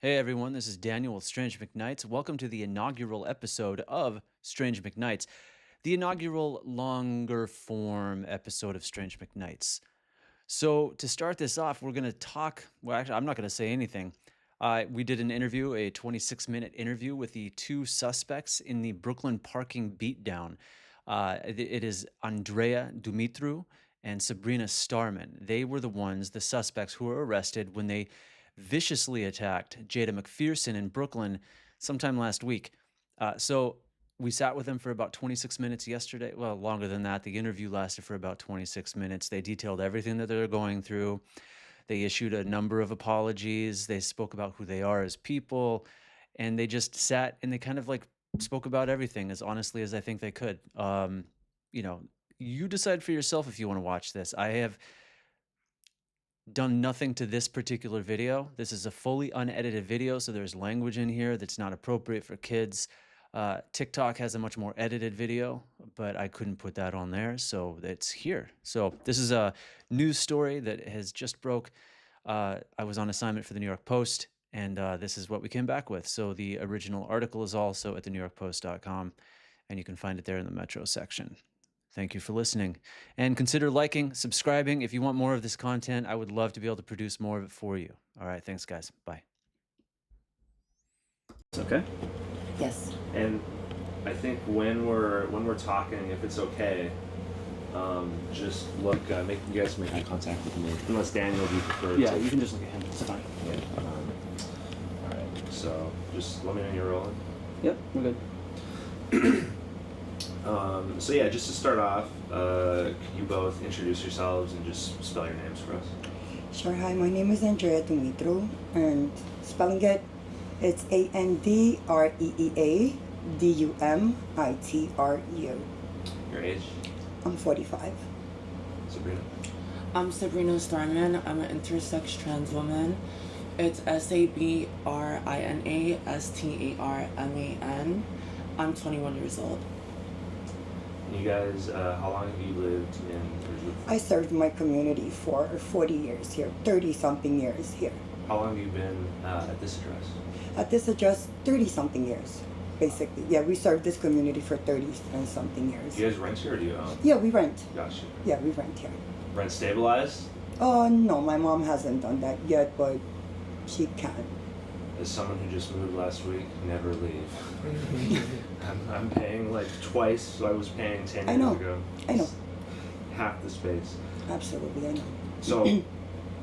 Hey everyone, this is Daniel with Strange McKnights. Welcome to the inaugural episode of Strange McKnights, the inaugural longer form episode of Strange McKnights. So, to start this off, we're going to talk. Well, actually, I'm not going to say anything. We did an interview, a 26-minute interview with the two suspects in the Brooklyn parking beatdown. It is Andrea Dumitru and Sabrina Starman. They were the suspects who were arrested when they viciously attacked Jada McPherson in Brooklyn sometime last week. So we sat with them for about 26 minutes yesterday. Well, longer than that. The interview lasted for about 26 minutes. They detailed everything that they're going through. They issued a number of apologies. They spoke about who they are as people. And they just sat and they kind of like spoke about everything as honestly as I think they could. You know, you decide for yourself if you want to watch this. I have done nothing to this particular video. This is a fully unedited video, so there's language in here that's not appropriate for kids. TikTok has a much more edited video, but I couldn't put that on there, so it's here. So this is a news story that has just broke. I was on assignment for the New York Post, and this is what we came back with. So the original article is also at thenewyorkpost.com, and you can find it there in the Metro section. Thank you for listening. And consider liking, subscribing. If you want more of this content, I would love to be able to produce more of it for you. All right, thanks, guys. Bye. Okay. Yes. And I think when we're talking, if it's okay, just look. You guys make eye contact with me, unless Daniel, do you prefer? Yeah, you can just look at him. It's fine. Yeah. All right. So just let me know when you're rolling. Yep, we're good. So yeah, just to start off, could you both introduce yourselves and just spell your names for us? Sure. Hi, my name is Andrea Dumitru, and spelling it's ANDREEADUMITRU. Your age? I'm 45. Sabrina? I'm Sabrina Starman. I'm an intersex trans woman. It's SABRINASTARMAN. I'm 21 years old. You guys, how long have you lived in Ridgewood? I served my community for 40 years here, 30-something years here. How long have you been at this address? At this address, 30-something years, basically. Yeah, we served this community for 30-something years. Do you guys rent here or do you own? Yeah, we rent. Gotcha. Yeah, we rent here. Rent stabilized? Oh, no, my mom hasn't done that yet, but she can. As someone who just moved last week, never leave. I'm paying like twice, so I was paying 10 I years know. ago. I know. It's half the space. Absolutely, I know. So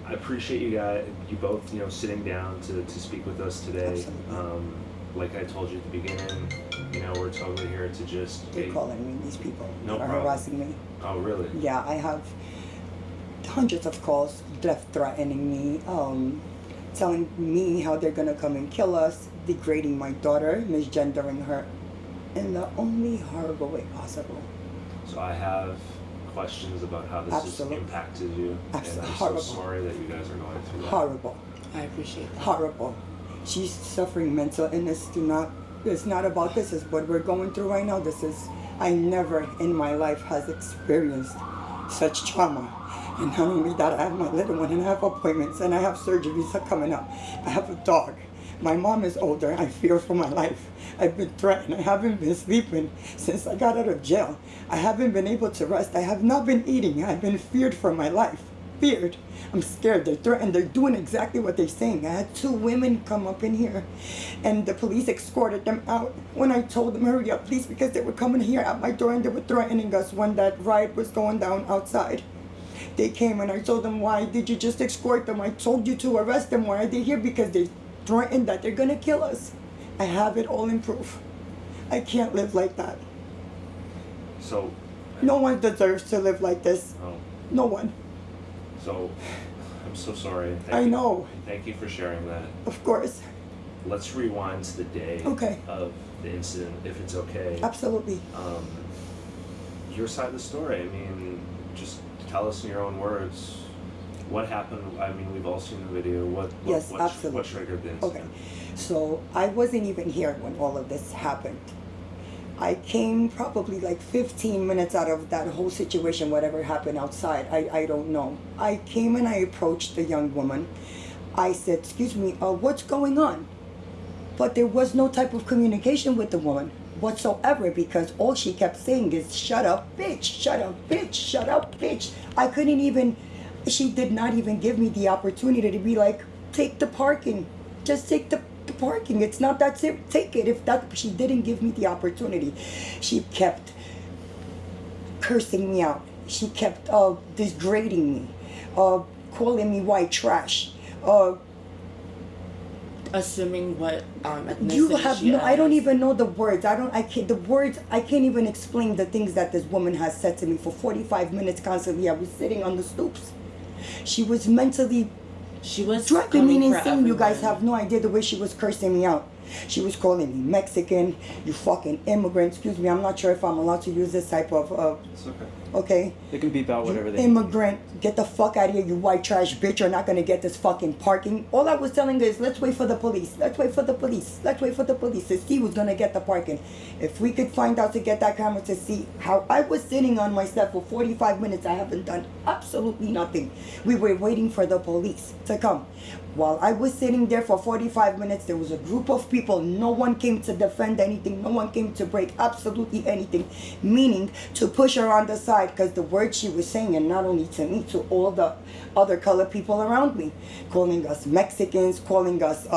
I appreciate you guys, you both, sitting down to speak with us today. Absolutely. Like I told you at the beginning, we're totally here to just. They're calling me, these people No that are problem. harassing me. Oh, really? Yeah, I have hundreds of calls left threatening me, telling me how they're gonna come and kill us, degrading my daughter, misgendering her in the only horrible way possible. So I have questions about how this Absolutely. has impacted you. Absolutely. And I'm Horrible. so sorry that you guys are going through that. Horrible. I appreciate that. Horrible. She's suffering mental illness. It's not about this. It's what we're going through right now. I never in my life has experienced such trauma. And not only that, I have my little one and I have appointments and I have surgeries coming up. I have a dog. My mom is older. I fear for my life. I've been threatened. I haven't been sleeping since I got out of jail. I haven't been able to rest. I have not been eating. I've been feared for my life. Feared. I'm scared. They're threatened. They're doing exactly what they're saying. I had 2 women come up in here and the police escorted them out when I told them, hurry up, please, because they were coming here at my door and they were threatening us when that riot was going down outside. They came and I told them, why did you just escort them? I told you to arrest them. Why are they here? Because they threatened that they're going to kill us. I have it all in proof. I can't live like that. So. No one deserves to live like this. Oh. No one. So, I'm so sorry. I know. Thank you for sharing that. Of course. Let's rewind to the day Okay. of the incident, if it's okay. Absolutely. Your side of the story. I mean, just tell us in your own words what happened. I mean, we've all seen the video. Yes, absolutely. What triggered the incident? Okay. So I wasn't even here when all of this happened. I came probably like 15 minutes out of that whole situation, whatever happened outside. I don't know. I came and I approached the young woman. I said, excuse me, what's going on? But there was no type of communication with the woman whatsoever, because all she kept saying is, shut up, bitch, shut up, bitch, shut up, bitch. I couldn't even, she did not even give me the opportunity to be like, take the parking. Just take the parking. It's not that serious. Take it. If that, she didn't give me the opportunity. She kept cursing me out. She kept degrading me, calling me white trash. Assuming what ethnicity You have she no. I don't is. even know the words. I don't. I can't. The words. I can't even explain the things that this woman has said to me for 45 minutes constantly. I was sitting on the stoops. She was mentally She was driving me coming for insane. You guys everyone. have no idea the way she was cursing me out. She was calling me Mexican, you fucking immigrant. Excuse me, I'm not sure if I'm allowed to use this type of, It's okay. okay? They can beep out whatever they Immigrant, get the fuck out of here, you white trash bitch. You're not gonna get this fucking parking. All I was telling her is, let's wait for the police. Let's wait for the police. Let's wait for the police to see who's gonna get the parking. If we could find out to get that camera to see how I was sitting on my step for 45 minutes, I haven't done absolutely nothing. We were waiting for the police to come. While I was sitting there for 45 minutes, there was a group of people. No one came to defend anything. No one came to break absolutely anything. Meaning to push her on the side, because the words she was saying, and not only to me, to all the other colored people around me, calling us Mexicans, calling us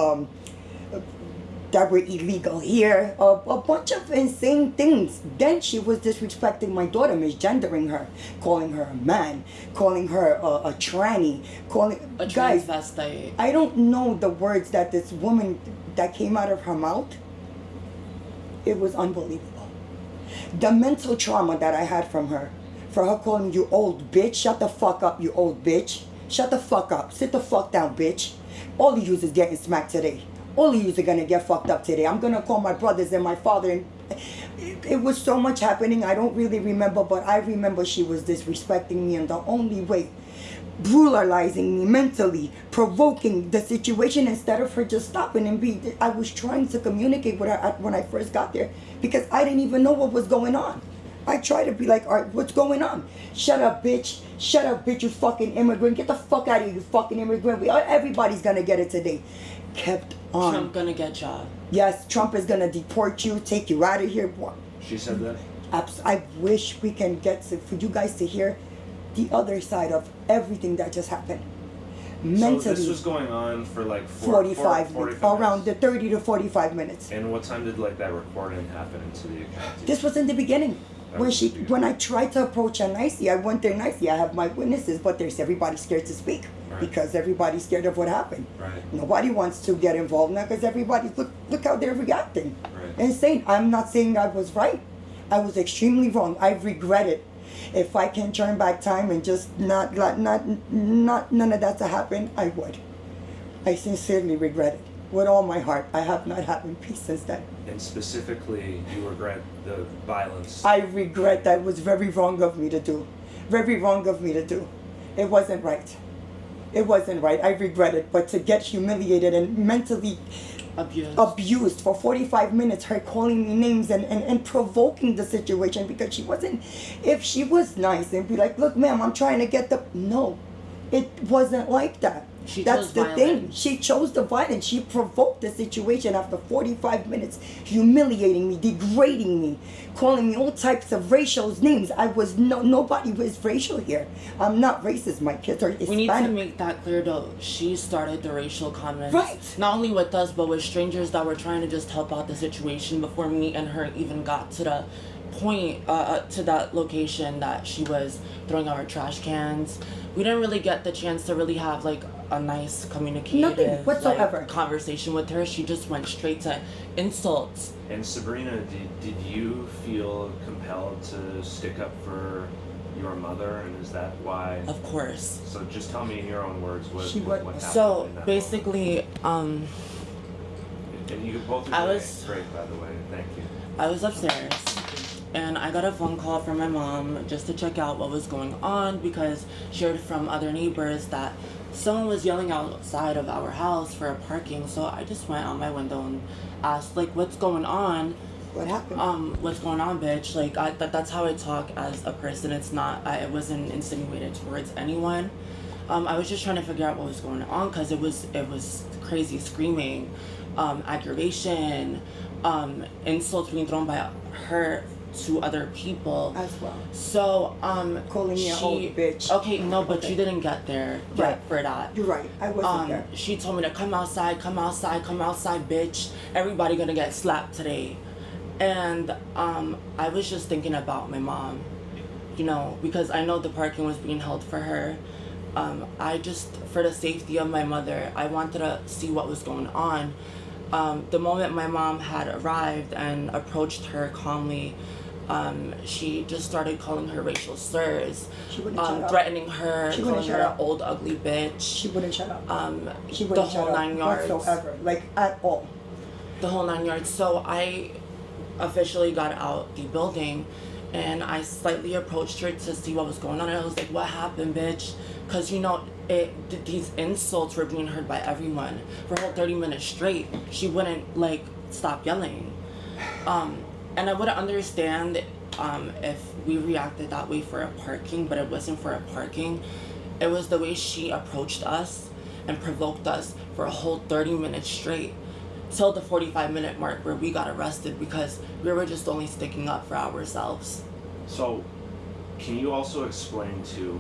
that were illegal here, a bunch of insane things. Then she was disrespecting my daughter, misgendering her, calling her a man, calling her a tranny, calling A guys. transvestite. I don't know the words that this woman that came out of her mouth. It was unbelievable. The mental trauma that I had from her, for her calling you old bitch. Shut the fuck up, you old bitch. Shut the fuck up. Sit the fuck down, bitch. All of you is getting smacked today. All of you are gonna get fucked up today. I'm gonna call my brothers and my father. And it was so much happening. I don't really remember, but I remember she was disrespecting me in the only way, brutalizing me mentally, provoking the situation instead of her just stopping and be. I was trying to communicate with her when I first got there, because I didn't even know what was going on. I tried to be like, all right, what's going on? Shut up, bitch. Shut up, bitch, you fucking immigrant. Get the fuck out of here, you fucking immigrant. Everybody's gonna get it today. Kept on. Trump gonna get ya. Yes, Trump is gonna deport you, take you out of here. She said that? I wish we can get for you guys to hear the other side of everything that just happened. Mentally, So this was going on for like 45 minutes, around the minutes. 30 to 45 minutes. And what time did like that recording happen into the account? This was in the beginning. That When was she, the beginning. when I tried to approach her nicely, I went there nicely. I have my witnesses, but there's everybody scared to speak, Right. because everybody's scared of what happened. Right. Nobody wants to get involved now, because everybody's look how they're reacting. Right. Insane. I'm not saying I was right. I was extremely wrong. I regret it. If I can turn back time and just not none of that to happen, I would. I sincerely regret it with all my heart. I have not had in peace since then. And specifically, you regret the violence. I regret that. It was very wrong of me to do. Very wrong of me to do. It wasn't right. It wasn't right. I regret it. But to get humiliated and mentally abused for 45 minutes, her calling me names and provoking the situation, because she wasn't, if she was nice and be like, look ma'am, I'm trying to get the, no, it wasn't like that. That's chose the thing. violence. She chose the violence. She provoked the situation after 45 minutes, humiliating me, degrading me, calling me all types of racial names. I was nobody was racial here. I'm not racist. My kids are Hispanic. We need to make that clear though. She started the racial comments. Right. Not only with us, but with strangers that were trying to just help out the situation before me and her even got to the point, to that location that she was throwing out her trash cans. We didn't really get the chance to really have like a nice communicative Nothing whatsoever. like, conversation with her. She just went straight to insults. And Sabrina, did you feel compelled to stick up for your mother, and is that why? Of course. So just tell me in your own words what happened. So in that basically, moment. And you both are I great, was- great, by the way. Thank you. I was upstairs and I got a phone call from my mom just to check out what was going on, because she heard from other neighbors that someone was yelling outside of our house for a parking. So I just went out my window and asked like, what's going on? What happened? What's going on, bitch? Like that's how I talk as a person. It's not, I wasn't insinuated towards anyone. I was just trying to figure out what was going on because it was crazy screaming, aggravation, insults being thrown by her to other people as well. So Calling me an old bitch. Okay, no, but you didn't get there Right. for that. You're right. I wasn't there. She told me to come outside, bitch. Everybody gonna get slapped today. And I was just thinking about my mom, you know, because I know the parking was being held for her. I just, for the safety of my mother, I wanted to see what was going on. The moment my mom had arrived and approached her calmly, she just started calling her racial slurs, She wouldn't shut up. threatening her, She wouldn't calling shut her up. old ugly bitch. She wouldn't shut up. She The wouldn't whole shut up 9 yards. whatsoever, like at all. The whole 9 yards. So I officially got out the building, and I slightly approached her to see what was going on. And I was like, "What happened, bitch?" Because you know, these insults were being heard by everyone for a whole 30 minutes straight. She wouldn't like stop yelling, and I would understand if we reacted that way for a parking, but it wasn't for a parking. It was the way she approached us and provoked us for a whole 30 minutes straight till the 45-minute mark where we got arrested because we were just only sticking up for ourselves. So, can you also explain to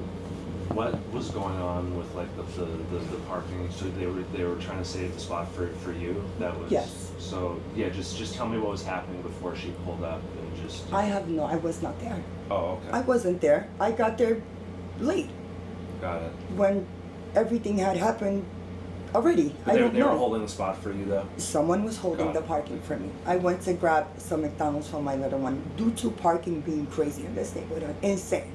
what was going on with like the parking? So they were trying to save the spot for you. That was Yes. So yeah, just tell me what was happening before she pulled up and just. I was not there. Oh, okay. I wasn't there. I got there late Got it. when everything had happened already. But I don't they know. were holding the spot for you though. Someone was holding Got the it. parking for me. I went to grab some McDonald's for my little one due to parking being crazy in this neighborhood. Insane,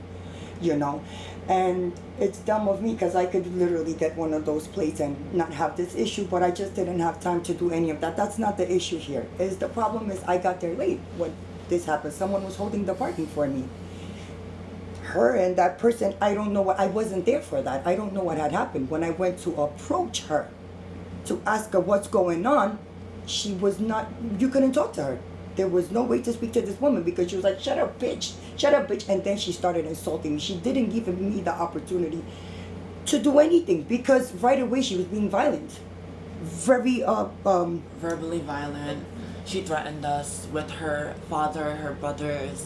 you know. And it's dumb of me because I could literally get one of those plates and not have this issue, but I just didn't have time to do any of that. That's not the issue here. The problem is I got there late when this happened. Someone was holding the parking for me. Her and that person, I don't know what, I wasn't there for that. I don't know what had happened. When I went to approach her to ask her what's going on, she was not, you couldn't talk to her. There was no way to speak to this woman because she was like, shut up, bitch, and then she started insulting me. She didn't give me the opportunity to do anything because right away she was being violent. Very, Verbally violent. She threatened us with her father, her brothers,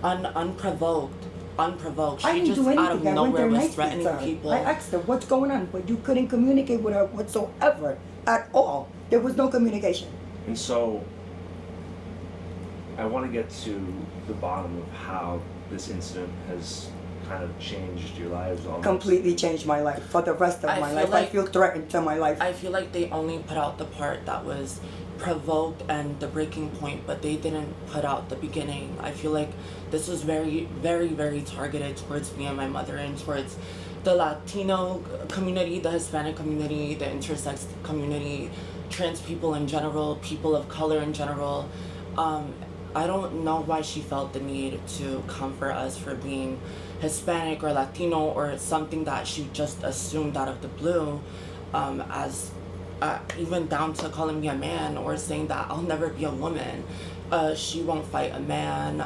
unprovoked. She I didn't just do anything. out of I went nowhere there was nicely threatening to her. people. I asked her what's going on, but you couldn't communicate with her whatsoever at all. There was no communication. And so, I want to get to the bottom of how this incident has kind of changed your lives almost. Completely changed my life for the rest of I my feel life. I like- feel threatened to my life. I feel like they only put out the part that was provoked and the breaking point, but they didn't put out the beginning. I feel like this was very, very, very targeted towards me and my mother and towards the Latino community, the Hispanic community, the intersex community, trans people in general, people of color in general. I don't know why she felt the need to come for us for being Hispanic or Latino or something that she just assumed out of the blue, as even down to calling me a man or saying that I'll never be a woman. She won't fight a man.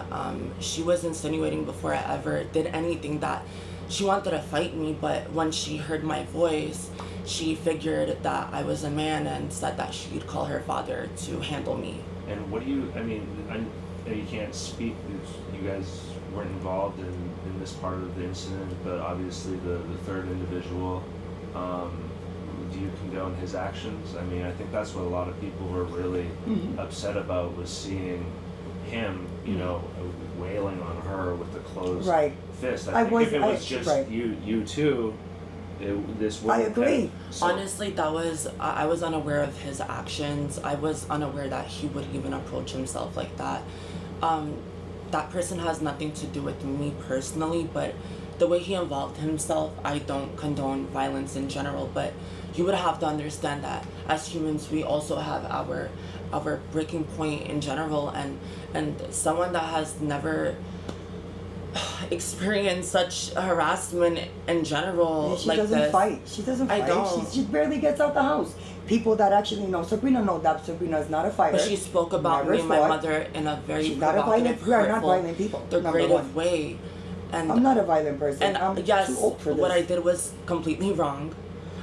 She was insinuating before I ever did anything that she wanted to fight me, but when she heard my voice, she figured that I was a man and said that she'd call her father to handle me. And what do you, I mean, I know you can't speak because you guys weren't involved in this part of the incident, but obviously the third individual, do you condone his actions? I mean, I think that's what a lot of people were really upset about, was seeing him, you know, wailing on her with a closed Right. fist. I I think was- if it was just right. you two, this wouldn't I agree. have- so- Honestly, I was unaware of his actions. I was unaware that he would even approach himself like that. That person has nothing to do with me personally, but the way he involved himself, I don't condone violence in general, but you would have to understand that as humans, we also have our breaking point in general, and someone that has never experienced such harassment in general She like doesn't this. fight. She doesn't I fight. don't. She barely gets out the house. People that actually know Sabrina know that Sabrina is not a fighter. But she spoke about Never me and my fought. mother in a very She's not a provocative, violent. We are not hurtful, violent people. Number degradative one. way. And I'm not a violent person. and I'm yes, too old for this. what I did was completely wrong.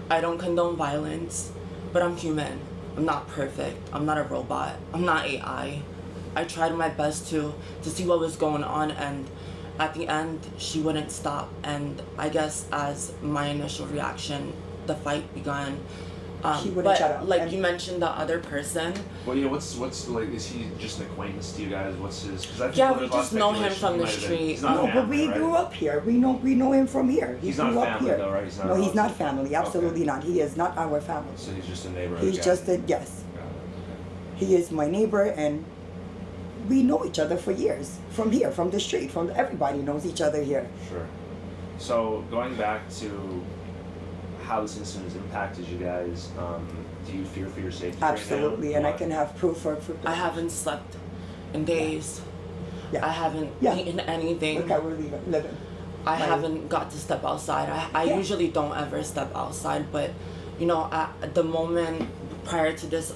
I don't condone violence, but I'm human. I'm not perfect. I'm not a robot. I'm not AI. I tried my best to see what was going on, and at the end, she wouldn't stop. And I guess as my initial reaction, the fight began. She wouldn't But shut up. like And- you mentioned, the other person. Well, yeah. What's like? Is he just an acquaintance to you guys? What's his? Because I think Yeah, there's we a lot of just know him speculation from he the might have been- street. He's not No, but family, we right? grew up here. We know him from here. He He's grew not up family here. though, right? He's not No, a he's not relative. family. Absolutely Okay. not. He is not our family. So he's just a neighborhood He's guy. just a yes. Got it, He is my neighbor, and we know each other for years. From here, from the street, from everybody knows each other here. okay. Sure. So going back to how this incident has impacted you guys, do you fear for your safety? right now? Absolutely, and I Why? can have proof for. I haven't slept in days. Yeah. I haven't Yeah. eaten anything. Look how we're living. I My- haven't got to step outside. I Yeah. usually don't ever step outside, but you know, at the moment prior to this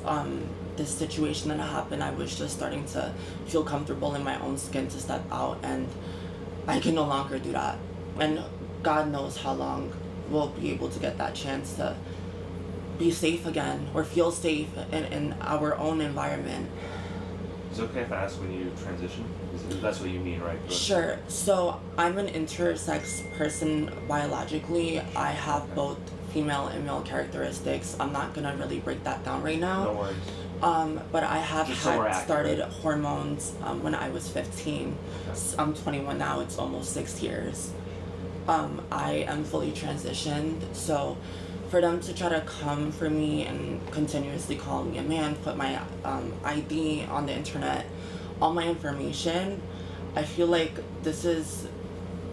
situation that happened, I was just starting to feel comfortable in my own skin to step out, and I can no longer do that. And God knows how long we'll be able to get that chance to be safe again or feel safe in our own environment. Is it okay if I ask when you transition? That's what you mean, right? Go ahead. Sure. So I'm an intersex person biologically. I have both female and male characteristics. I'm not gonna really break that down right No now. worries. But I have Just so we're had started accurate. hormones when I was 15. Okay. I'm 21 now. It's almost 6 years. I am fully transitioned. So for them to try to come for me and continuously call me a man, put my ID on the internet, all my information, I feel like this is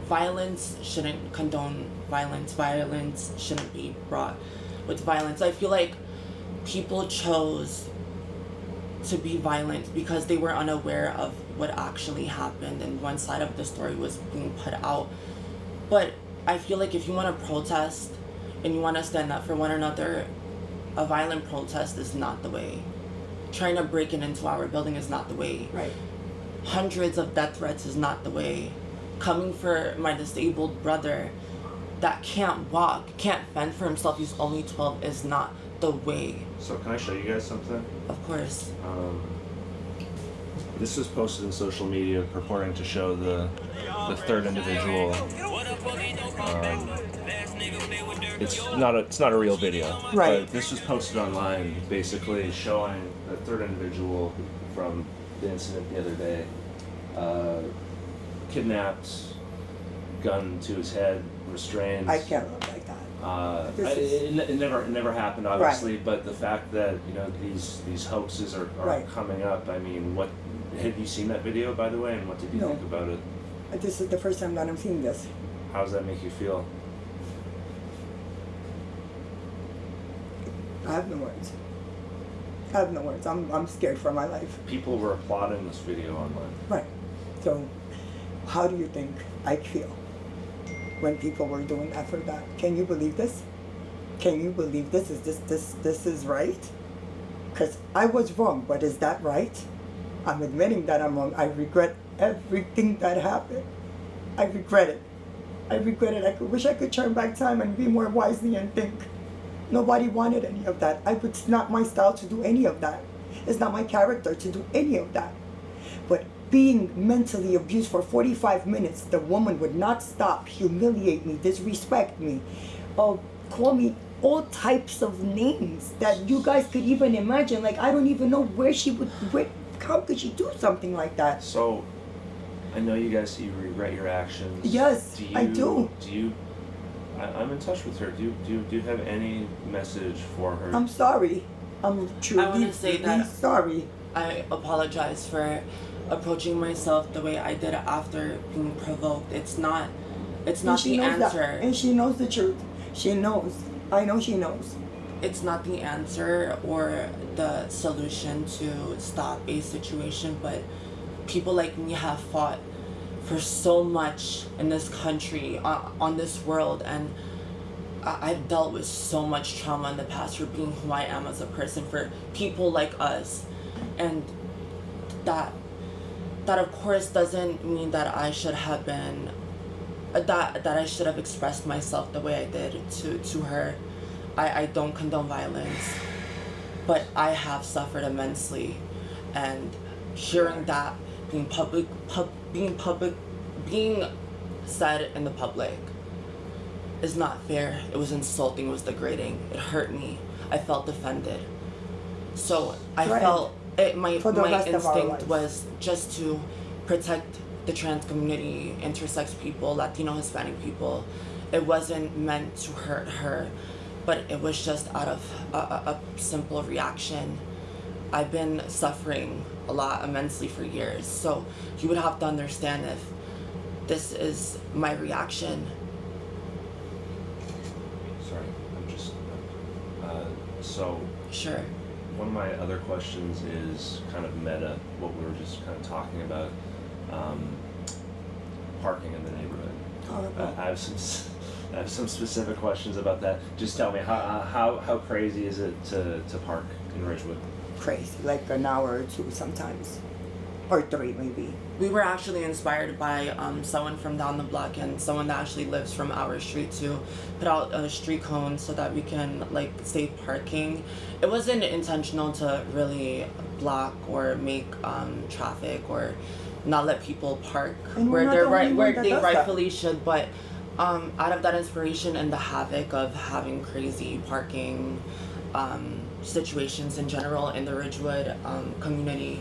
violence. Shouldn't condone violence. Violence shouldn't be brought with violence. I feel like people chose to be violent because they were unaware of what actually happened, and one side of the story was being put out. But I feel like if you want to protest and you want to stand up for one another, a violent protest is not the way. Trying to break into our building is not the way. Right. Hundreds of death threats is not the way. Coming for my disabled brother that can't walk, can't fend for himself, he's only 12, is not the way. So can I show you guys something? Of course. This was posted in social media purporting to show the third individual. It's not a real video. Right. But this was posted online, basically showing the third individual from the incident the other day, kidnapped, gun to his head, restrained. I can't look like that. This is- It never happened, obviously. But the fact that these hoaxes are Right. coming up. I mean, what had you seen that video, by the way, and what did you No. think about it? This is the first time that I'm seeing this. How does that make you feel? I have no words. I have no words. I'm scared for my life. People were applauding this video online. Right. So, how do you think I feel when people were doing that for that? Can you believe this? Can you believe this? Is this is right? Because I was wrong, but is that right? I'm admitting that I'm wrong. I regret everything that happened. I regret it. I regret it. I wish I could turn back time and be more wisely and think. Nobody wanted any of that. It's not my style to do any of that. It's not my character to do any of that. But being mentally abused for 45 minutes, the woman would not stop, humiliate me, disrespect me, call me all types of names that you guys could even imagine. Like, I don't even know how could she do something like that? So, I know you guys say you regret your actions. Yes, I do. Do you? I'm in touch with her. Do you have any message for her? I'm sorry. I'm truly, wanna say really that- sorry. I apologize for approaching myself the way I did after being provoked. It's not And the she knows answer. that. And she knows the truth. She knows. I know she knows. It's not the answer or the solution to stop a situation, but people like me have fought for so much in this country, on this world, and I've dealt with so much trauma in the past for being who I am as a person, for people like us, and that of course doesn't mean that I should have been that I should have expressed myself the way I did to her. I don't condone violence, but I have suffered immensely, and hearing that being being said in the public is not fair. It was insulting. It was degrading. It hurt me. I felt offended. So I Right. felt it. My For the rest of our instinct lives. was just to protect the trans community, intersex people, Latino, Hispanic people. It wasn't meant to hurt her, but it was just out of a simple reaction. I've been suffering a lot immensely for years, so you would have to understand if this is my reaction. Sorry, I'm just. So Sure. one of my other questions is kind of meta, what we were just kind of talking about, parking in the neighborhood. Horrible. I have some specific questions about that. Just tell me how crazy is it to park in Ridgewood? Crazy, like an hour or two sometimes, or 3 maybe. We were actually inspired by someone from down the block and someone that actually lives from our street to put out a street cone so that we can like save parking. It wasn't intentional to really block or make traffic or not let people park And we're where not they're the only right one where that they does that. rightfully should. But out of that inspiration and the havoc of having crazy parking situations in general in the Ridgewood community.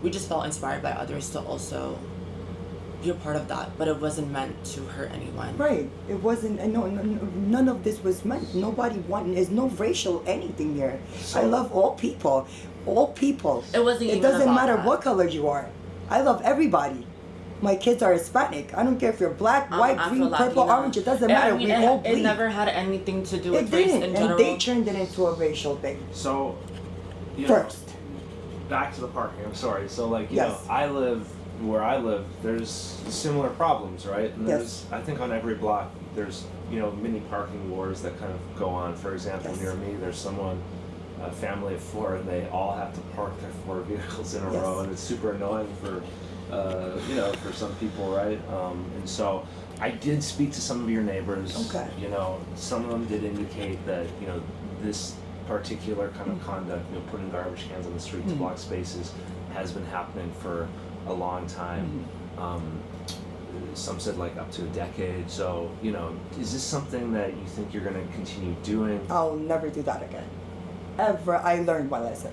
We just felt inspired by others to also be a part of that, but it wasn't meant to hurt anyone. Right. It wasn't. None of this was meant. Nobody wanted. There's no racial anything there. I love all people. All people. It wasn't It even doesn't about matter that. what color you are. I love everybody. My kids are Hispanic. I don't care if you're black, white, green, purple, Afro-Latino. orange. It doesn't I matter. mean, We all it bleed. never had anything to do It with race didn't, in and general. they turned it into a racial thing So, you know, first. back to the parking. I'm sorry. So, like, you Yes. know, where I live, there's similar problems, right? And Yes. there's, I think on every block, there's, you know, mini parking wars that kind of go on. For example, Yes. near me, there's someone, a family of 4, and they all have to park their 4 vehicles in a Yes. row, and it's super annoying for, you know, for some people, right? And so I did speak to some of your neighbors. Okay. You know, some of them did indicate that, you know, this particular kind Mm-hmm. of conduct, you know, putting garbage cans on the street to block spaces, has been happening for a long time. Some said like up to a decade. So, you know, is this something that you think you're going to continue doing? I'll never do that again. Ever. I learned my lesson.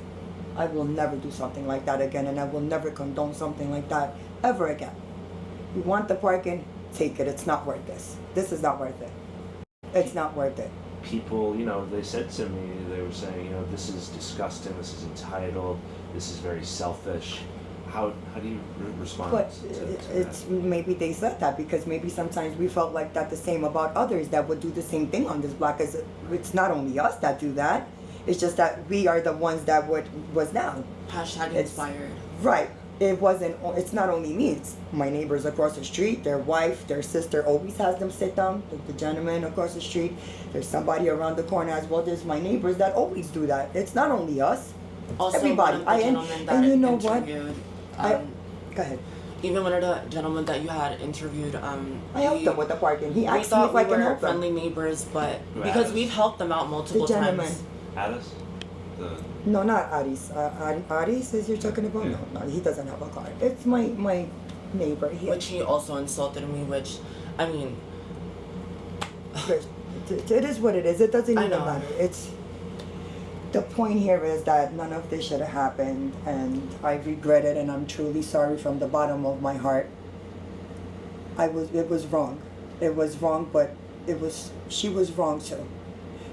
I will never do something like that again, and I will never condone something like that ever again. You want the parking? Take it. It's not worth this. This is not worth it. It's not worth it. People, you know, they said to me, they were saying, you know, this is disgusting, this is entitled, this is very selfish. How do you respond But to it's that? maybe they said that because maybe sometimes we felt like that the same about others that would do the same thing on this block. As it's not only us that do that. It's just that we are the ones that was down. Hashtag It's- inspired. Right. It wasn't. It's not only me. It's my neighbors across the street. Their wife, their sister always has them sit down. The gentleman across the street. There's somebody around the corner as well. There's my neighbors that always do that. It's not only us. Also, Everybody. one of the gentlemen that you know what? interviewed, Go ahead. even one of the gentlemen that you had interviewed, I helped them with the parking. He we asked me thought if I we can were help them. friendly neighbors, but Who because has? we've helped them out multiple The gentleman. times. Addis? The No, not Aris. Aris is you're talking about? Yeah. No, he doesn't have a car. It's my neighbor. Which he also insulted me, which, I mean, It is what it is. It doesn't I even know. matter. It's the point here is that none of this should have happened, and I regret it, and I'm truly sorry from the bottom of my heart. It was wrong. It was wrong, but she was wrong too.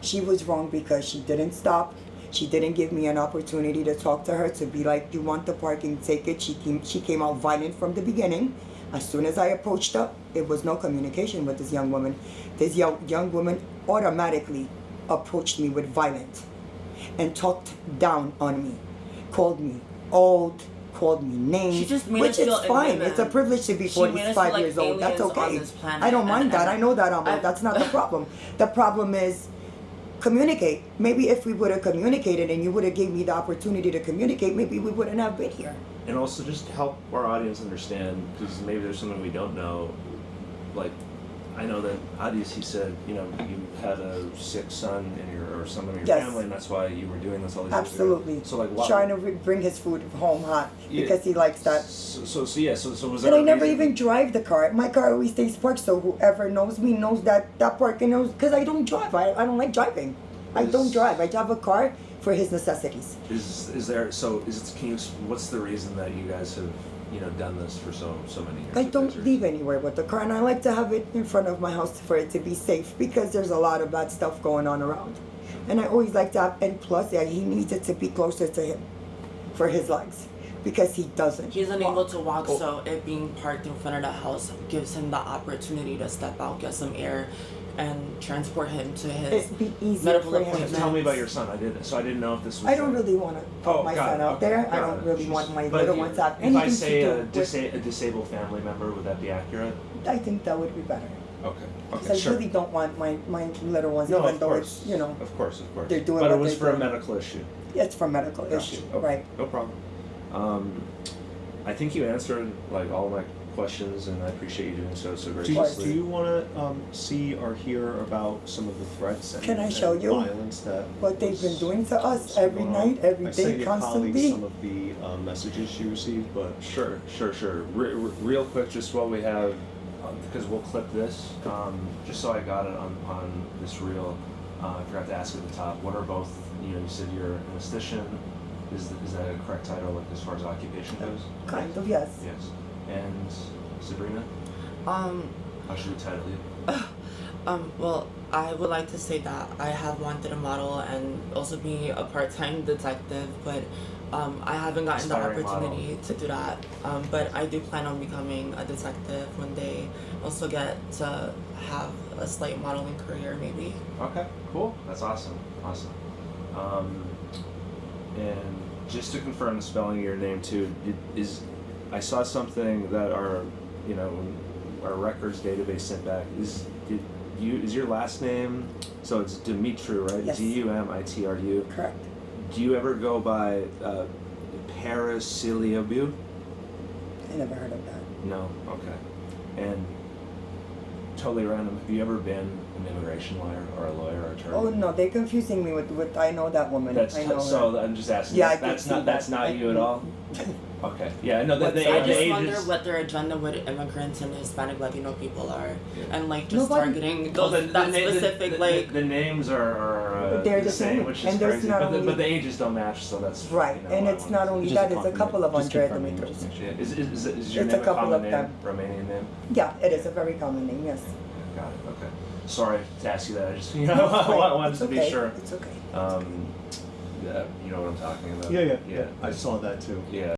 She was wrong because she didn't stop. She didn't give me an opportunity to talk to her, to be like, you want the parking ticket? She came out violent from the beginning. As soon as I approached her, it was no communication with this young woman. This young woman automatically approached me with violence and talked down on me, called me old, called me names, She just made which us is feel fine. inhuman. It's a privilege to be She made us feel 45 like years old. That's aliens on okay. this planet, I don't mind and- that. I know that, I- That's not the problem. The problem is communicate. Maybe if we would have communicated and you would have gave me the opportunity to communicate, maybe we wouldn't have been here. And also just help our audience understand, because maybe there's something we don't know, like I know that Adis, he said, you had a sick son or someone in your Yes. family, and that's why you were doing this all these Absolutely. years ago. So like, what? Trying to bring his food home hot because he likes that. So was there? And I a never reason? even drive the car. My car always stays parked, so whoever knows me knows that parking knows, because I don't drive. I don't like driving. I don't drive. I drive a car for his necessities. Is there? So can you? What's the reason that you guys have done this for so many years? I don't leave anywhere with the car, and I like to have it in front of my house for it to be safe, because there's a lot of bad stuff going on around. And I always like to have, and plus, he needs it to be closer to him for his legs, because he doesn't. He's unable walk. to walk, so it being parked in front of the house gives him the opportunity to step out, get some air, and transport him to his It'd be easier medical for him. appointment. Tell me about your son. I didn't know if this was. I don't really want to put my got son it. out Okay, there. I got don't it. really want my But little ones to have If anything I say to a do with. disabled family member, would that be accurate? I think that would be better. Okay. Because I really don't want my little ones, No, even of though course. it's, Of course. they're doing But what it was they're for a doing. medical issue. It's for medical Gotcha. issue, Okay. right? No problem. I think you answered like all my questions, and I appreciate you doing so Do graciously. you want to see or hear about some of the threats and, Can I show and you violence that What they've been was- doing to us was every going on? night, every I sent day, your colleagues constantly. some of the messages she received, but Sure. Real quick, just while we have, because we'll clip this, just so I got it on this reel. I forgot to ask at the top. What are both? You said you're an esthetician. Is that a correct title, like as far as occupation goes? Kind of, yes. Yes. And Sabrina, Um, how should we title you? well, I would like to say that I have wanted to model and also be a part-time detective, but I haven't gotten the Aspiring opportunity to do that. But I do plan on becoming a detective one day. Also get to have a slight modeling career, maybe. Okay, cool. That's awesome. And just to confirm the spelling of your name too, I saw something that our records database sent back. Is your last name? So it's Dimitru, right? Yes. Dumitru. Correct. Do you ever go by Parasiliabu? I never heard of that. No. Okay. And totally random. Have you ever been an immigration lawyer or a lawyer or attorney? Oh no, they're confusing me with I know that woman. That's I know so. her. I'm just asking. Yeah, I that's could not see that's that. not you at all. Okay. Yeah. No. The What's I the just age wonder is- what their agenda with immigrants and Hispanic Latino people are, Yeah. and like just Nobody- targeting Well, those that specific like. the names are They're the same, same, which is and there's crazy. not But only- but the ages don't match, so that's Right, and why I it's wanted not to- only just that, a it's a couple of just hundred confirming meters. Yeah. Is your It's name a couple common of name? them. Romanian name? Yeah, it is a very common name, yes. Got it. Okay. Sorry to ask you that. I just No, it's fine. wanted It's to be okay. sure. It's okay. Yeah, you know what I'm talking about. yeah, Yeah. I saw that too. Yeah.